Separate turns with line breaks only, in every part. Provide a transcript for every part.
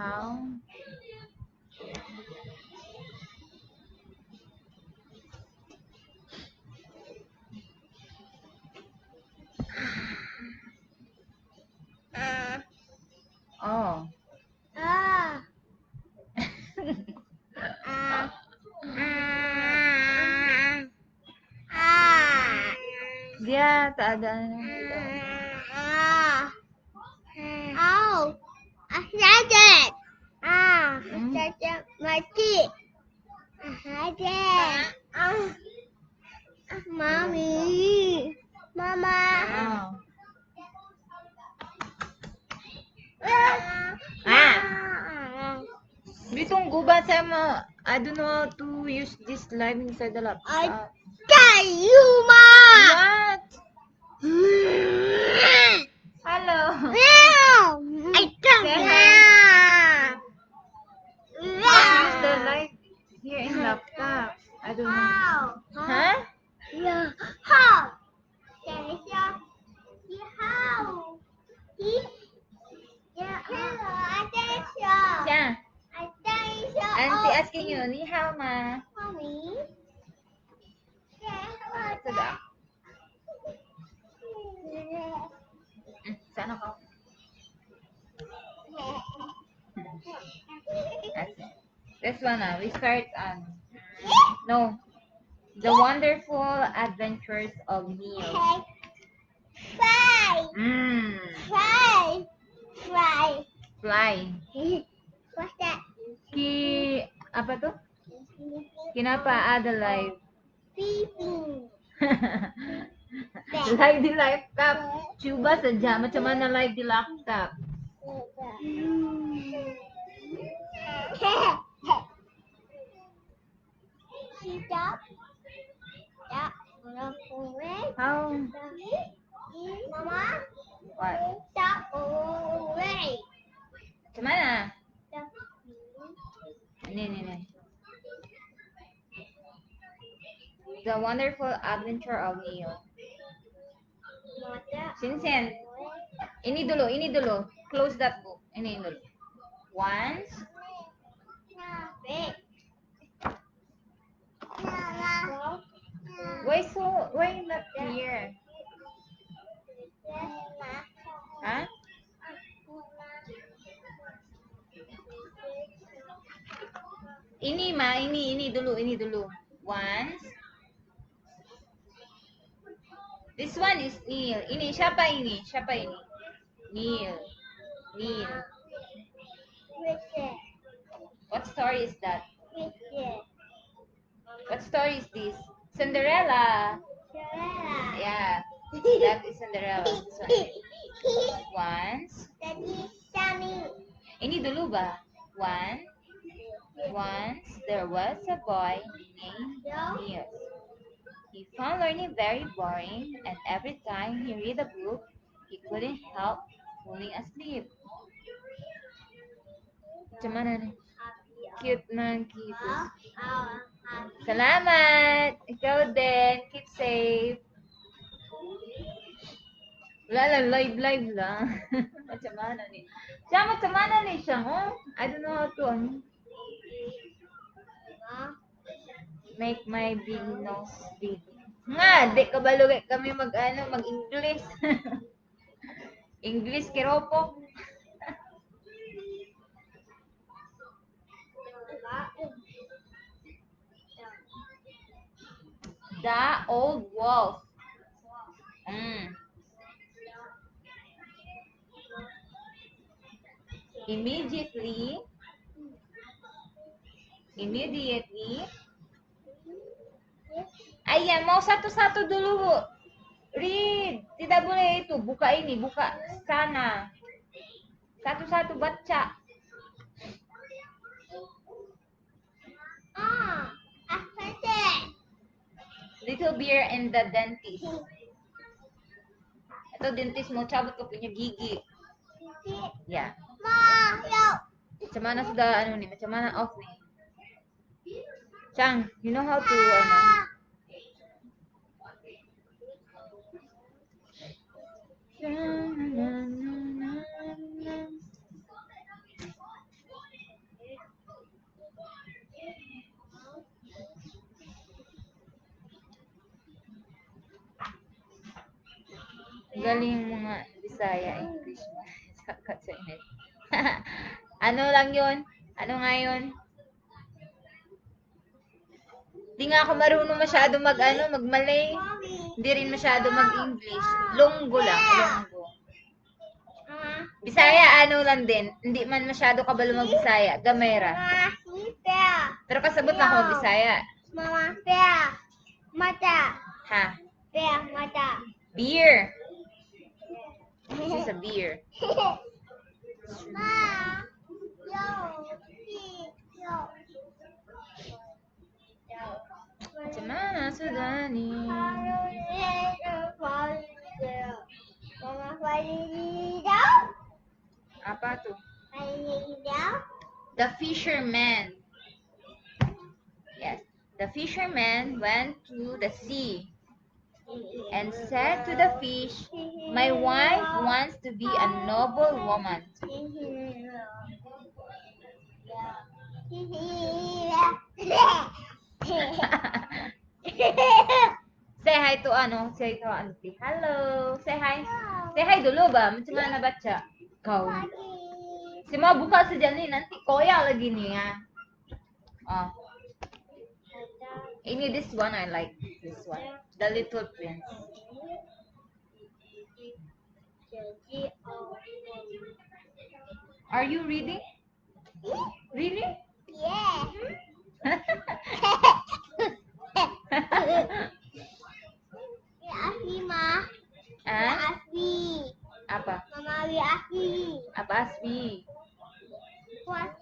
How? Oh. Dia tak ada.
Oh, I said it. I said it. My teeth. I had it. Mommy. Mama.
Bitong gubat sama. I don't know how to use this live inside the laptop.
I tell you, Ma.
What? Hello.
I tell
Say
you.
hi. Use the light here in laptop. I don't know.
How?
Huh?
Yeah. How? Can I see how? Yeah. Hello, attention.
Yeah.
Attention.
Auntie asking you, ni hao ma.
Mommy. Yeah, hello.
Sada. Sana ka? This one we start no. The Wonderful Adventures of Neo.
Fly. Fly. Fly.
Fly.
What's that?
Apa tuh? Kinapa ada live?
Beeping.
Live di laptop. Coba saja macam mana live di laptop.
Stop. Stop.
How?
Mama.
What?
Stop away.
Macam mana? Ini. The Wonderful Adventure of Neo. Sinsen. Ini dulu. Close that book. Ini dulu. Once. Why not here? Huh? Ini dulu. Once. This one is Neil. Siapa ini? Neil. What story is that? What story is this? Cinderella. Yeah. That is Cinderella. This one. Once. Ini dulu ba? Once there was a boy named Neil. He found learning very boring, and every time he read a book, he couldn't help falling asleep. Macam mana nih? Cute man, cute. Salamat! Ikaw din. Keep safe. Wala lang, live lang. Macam mana nih? Macam mana nih siya, oh? I don't know how to, make my big nose big. Nga, di kabalo kami mag-English. English kiropo. The Old Wolf. Immediately. Ayan, mau satu-satu dulu. Read. Tidak boleh itu. Buka sana. Satu-satu baca. Little Bear and the Dentist. Ito, dentist mo. Cabot ka punya gigi. Yeah. Macam mana sudah macam mana off nih? Chang, you know how to Galing mga Bisaya, English. Saka sa init. Ano lang yun? Ano nga yun? Di nga ako marunong masyado magmalay. Hindi rin masyado mag-English. Longgo lang, longgo. Bisaya, ano lang din. Hindi man masyado kabalo mag-Bisaya. Gamera. Pero kasabot na ako mag-Bisaya.
Mama, bear, mata,
Ha?
bear, mata.
Beer. This is a beer.
Ma, yo, yo.
Cemana Sudani.
Mama, paling daw?
Apa tuh?
Paling daw?
The fisherman. Yes. The fisherman went to the sea and said to the fish, "My wife wants to be a noble woman." Say hi to say to auntie. Hello. Say hi. Say hi dulu ba? Macam mana baca? Kau. Si mau buka saja nih nanti koyak lagi nih ya. Oh. Ini this one I like. This one. The Little Prince. Are you reading? Really?
Yeah. Asli mah.
Ah?
Asli.
Apa?
Mama we asli.
Apa Asbi?
What?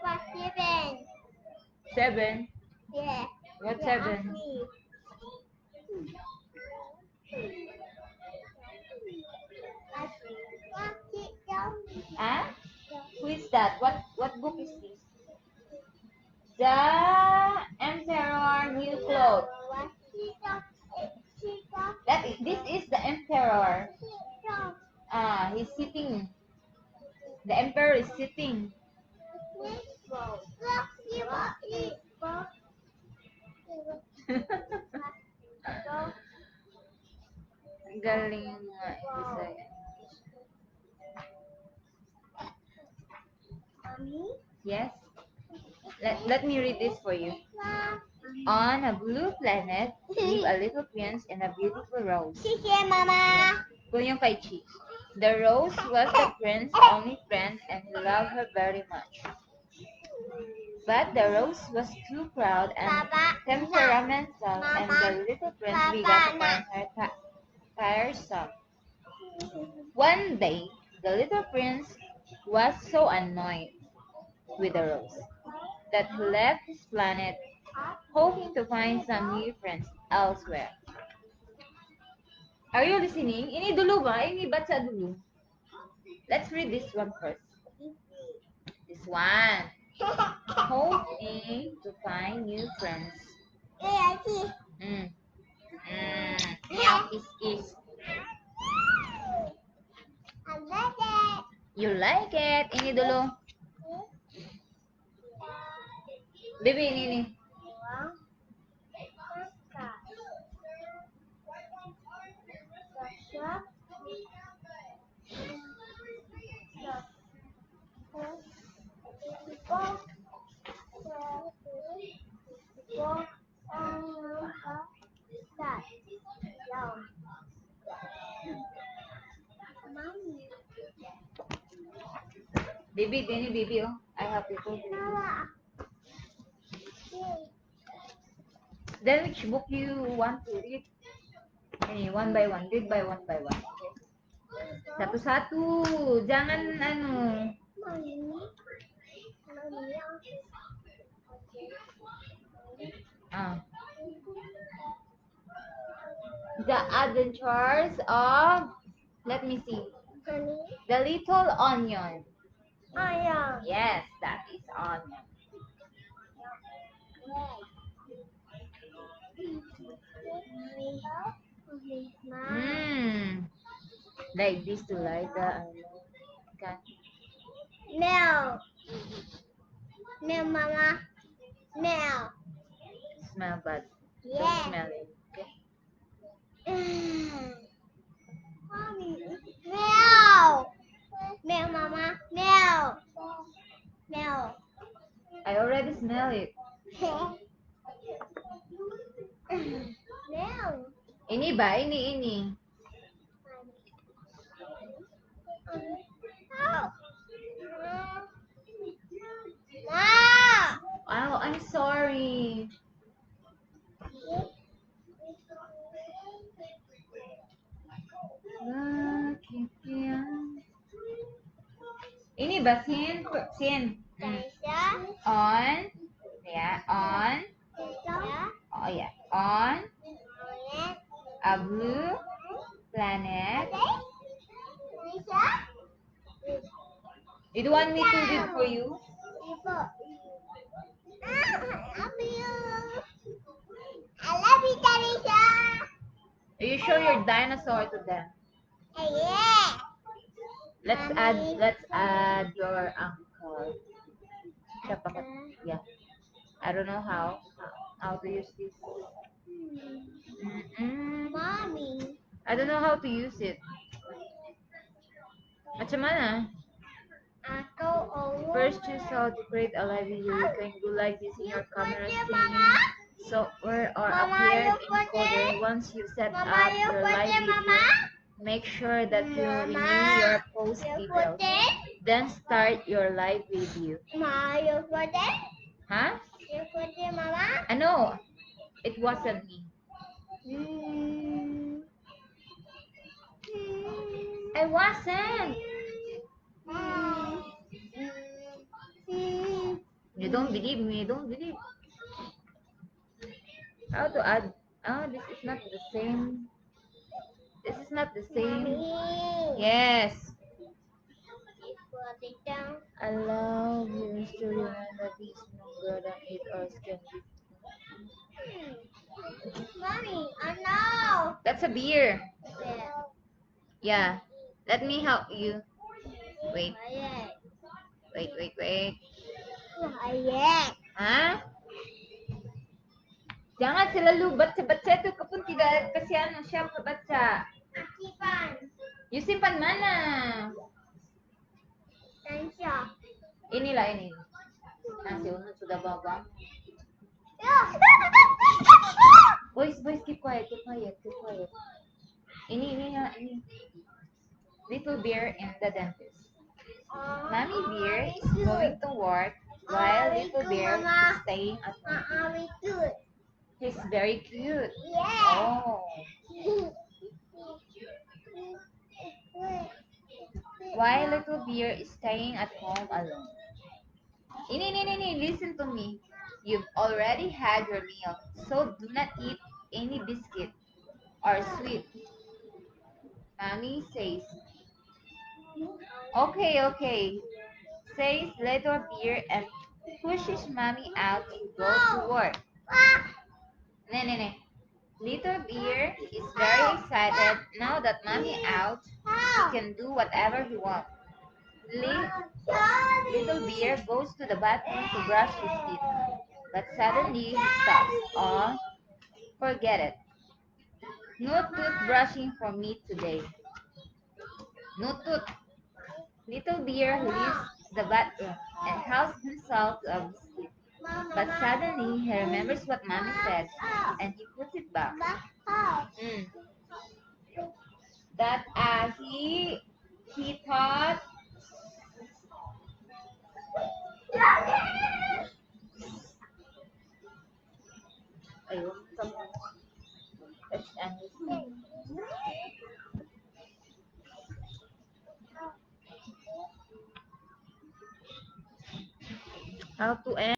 What seven?
7.
Yeah.
What
We
7?
asli. Asli. What down?
Ah? Who is that? What book is this? The Emperor New Clothes.
What down?
This is the Emperor. He's sitting. The Emperor is sitting. Galing nga Bisaya. Yes. Let me read this for you. On a blue planet lived a little prince and a beautiful rose.
Mama.
Kung yung kay Chi. The rose was the prince's only friend and he loved her very much. But the rose was too proud and temperamental and the little prince began to find her tiresome. One day, the little prince was so annoyed with the rose that he left his planet hoping to find some new friends elsewhere. Are you listening? Ini dulu ba? Ini baca dulu. Let's read this one first. This one. Hoping to find new friends. Meow kiss. You like it? Ini dulu. Baby, ini. Baby, ini baby oh. I have little baby. Then which book you want to read? Ini one by one. Read by one by one. Okay? Satu-satu. Jangan The Adventures of, let me see, The Little Onion. Yes, that is onion. Like this to like the okay.
Mel, Mama. Mel.
Smell bad. Don't
Yeah.
smell it. Okay. smell it.
Meow.
Ini ba? Ini.
Ma.
Oh, I'm sorry. Ini ba, Sin? Sin. On. Yeah, on. Oh, yeah. On a blue planet. You don't want me to read for you?
I love you, Tanisha.
You show your dinosaur to them.
Yeah.
Let's add your uncle. Yeah. I don't know how to use this.
Mommy.
I don't know how to use it. Macam mana?
Ako over.
First, choose how to create a live video. You can do like this in your camera streaming software or appear in Encoder. Once you set up your live video, make sure that you renew your post details. Then start your live video.
Ma, you put it?
Huh?
You put it, Mama?
No, it wasn't me. I wasn't. You don't believe me. Don't believe. How to add? Oh, this is not the same. This is not the same. Yes.
Put it down.
Allow viewers to remember these longer than 8 hours can be.
Mommy, I know.
That's a beer.
Yeah.
Yeah. Let me help you. Wait.
Yeah.
Wait.
Yeah.
Ha? Jangan selalu baca-baca tu kapun tidak kasihan siapa baca.
Akipan.
You simpan mana?
Tansya.
Inilah ini. Nasi unut sudah babang. Boys, keep quiet. Ini. Little Bear and the Dentist. Mommy Bear is going to work while Little Bear is staying at home.
Good.
He's very cute.
Yeah.
Oh. While Little Bear is staying at home alone. Ini, listen to me. You've already had your meal, so do not eat any biscuit or sweet. Mommy says. Okay. Says Little Bear and pushes Mommy out to go to work. Ne. Little Bear is very excited now that Mommy out. He can do whatever he wants. Little Bear goes to the bathroom to brush his teeth, but suddenly he stops. Oh, forget it. No toothbrushing for me today. No tooth. Little Bear leaves the bathroom and helps himself to a biscuit. But suddenly he remembers what Mommy said, and he puts it back. That he thought. Ayun, let's end this. How to end?